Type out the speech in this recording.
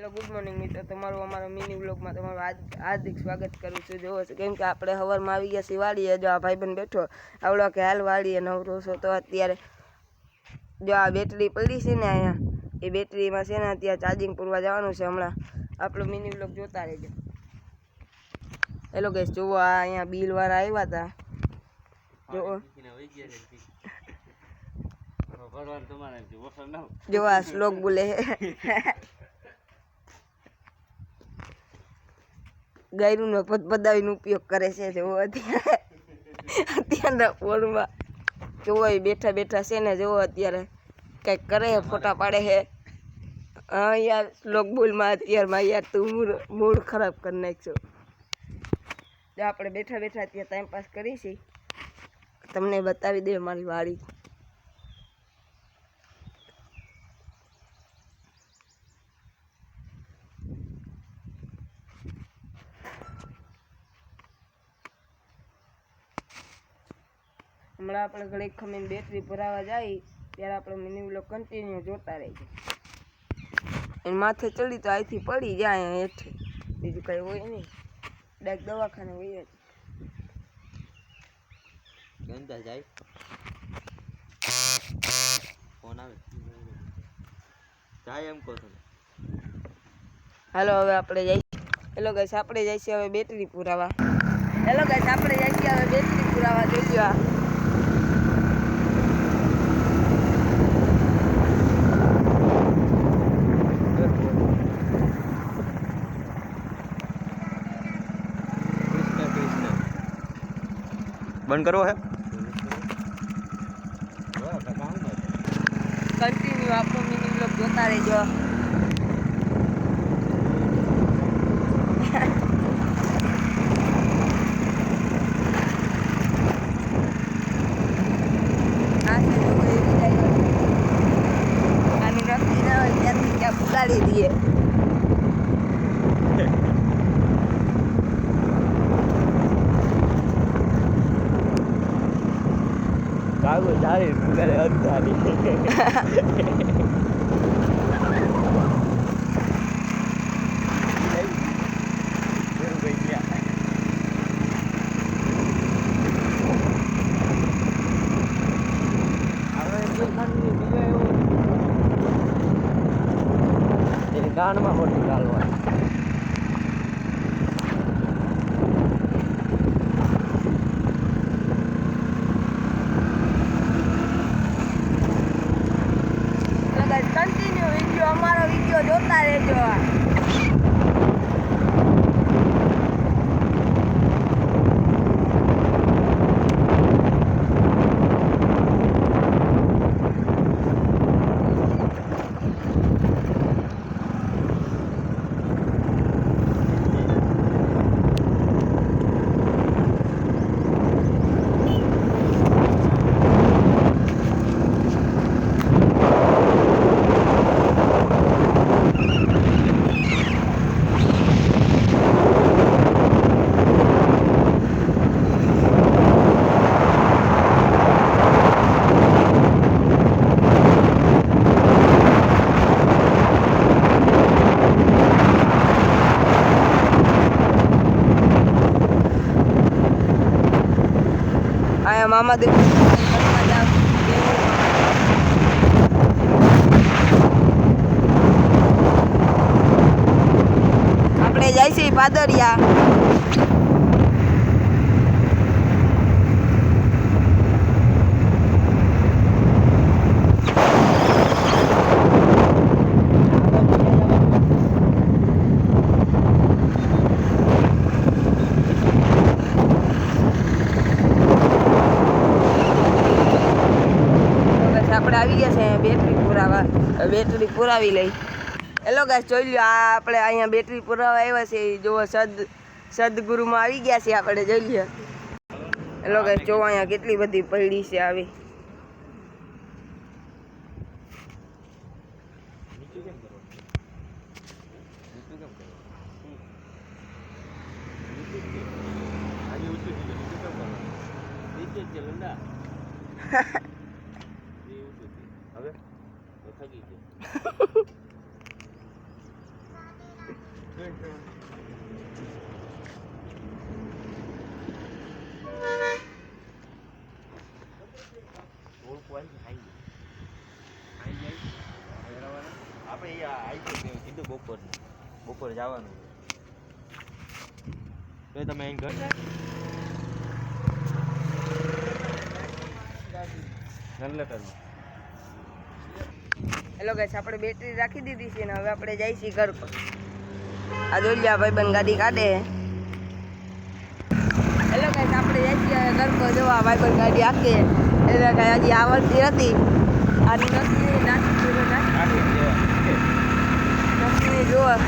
Hello good morning મિત્રો, તમારું અમારો મિની વ્લોગમાં તમારું હાર્દિક સ્વાગત કરું છું. જોવો છો કેમ કે આપણે સવારમાં આવી ગયા છીએ વાડીએ. જો આ ભાઈબંધ બેઠો આવડો કે હાલ વાડીએ નવરો છો તો અત્યારે જો આ બેટરી પડી છે ને અહીંયા, એ બેટરીમાં છે ને અત્યારે ચાર્જિંગ પૂરવા જવાનું છે. હમણાં આપણો મિની વ્લોગ જોતા રહેજો. હેલો ગાઈસ, જુઓ આ અહીંયા બિલવાળા આવ્યા હતા. જો આ શ્લોક બોલે ગાયનું પદાવીનો ઉપયોગ કરે છે. જેવો અત્યારના ફોનમાં જોવો બેઠા બેઠા છે ને, જોવો અત્યારે કંઈક કરે છે, ફોટા પાડે છે. હા યાર, શ્લોક બોલમાં અત્યારમાં યાર તું મૂડ ખરાબ કરી નાખશો. જો આપણે બેઠા બેઠા અત્યારે ટાઈમ પાસ કરીશી. તમને બતાવી દે મારી વાડી. હમણાં આપણે ઘડીક ખમીને બેટરી ભરાવા જાય ત્યારે આપણે મિની વ્લોગ કન્ટિન્યુ જોતા રહીએ. એને માથે ચડી તો અહીંથી પડી જાય હેઠે, બીજું કંઈ હોય નહીં. ડાયરેક્ટ દવાખાને હોય જ. કેંતા જાય ફોન આવે જાય એમ કહો છો. હાલો હવે આપણે જઈશું. હેલો ગાઈસ, આપણે જઈશું હવે બેટરી પુરાવા. હેલો ગાઈસ, આપણે જઈશું હવે બેટરી પુરાવા. જોઈજો આ બંધ કરવો હે કન્ટિન્યુ આપણો મિની વ્લોગ જોતા રહેજો. આની નક્કી ના હોય ત્યાંથી ક્યાં પુગાડી દઈએ. કાગો જારી પુગાડે અંધારી કાનમાં મોટી ચાલવા કન્ટિન્યુ વિડીયો અમારો વિડીયો જોતા રહેજો. મામા દેવ આપણે જાય છે પાદરિયા. આપણે આવી ગયા છે બેટરી પુરાવા. બેટરી પુરાવી લઈ. હેલો ગાઈસ, જોઈ લો આ આપણે અહીંયા બેટરી પુરાવા આવ્યા છે. જુઓ સદગુરુમાં આવી ગયા છે આપણે. જોઈ લો. હેલો ગાઈસ, જો અહીંયા કેટલી બધી પડી છે આવી. હવે તો થકી ગયો. આપણે આવી કીધું બપોર જવાનું તો તમે અહીં ઘર હેલો ગાઈસ, આપણે બેટરી રાખી દીધી છે ને હવે આપણે જઈએ છીએ ઘર પર. આ જોઈ લે, આ ભાઈબંધ ગાડી કાઢે. હેલો ગાઈસ, આપણે જઈએ છીએ હવે ઘર પર. જોવા ભાઈબંધ ગાડી આખી એટલે કાંઈ હજી આવડતી હતી. આની નક્કી જોવા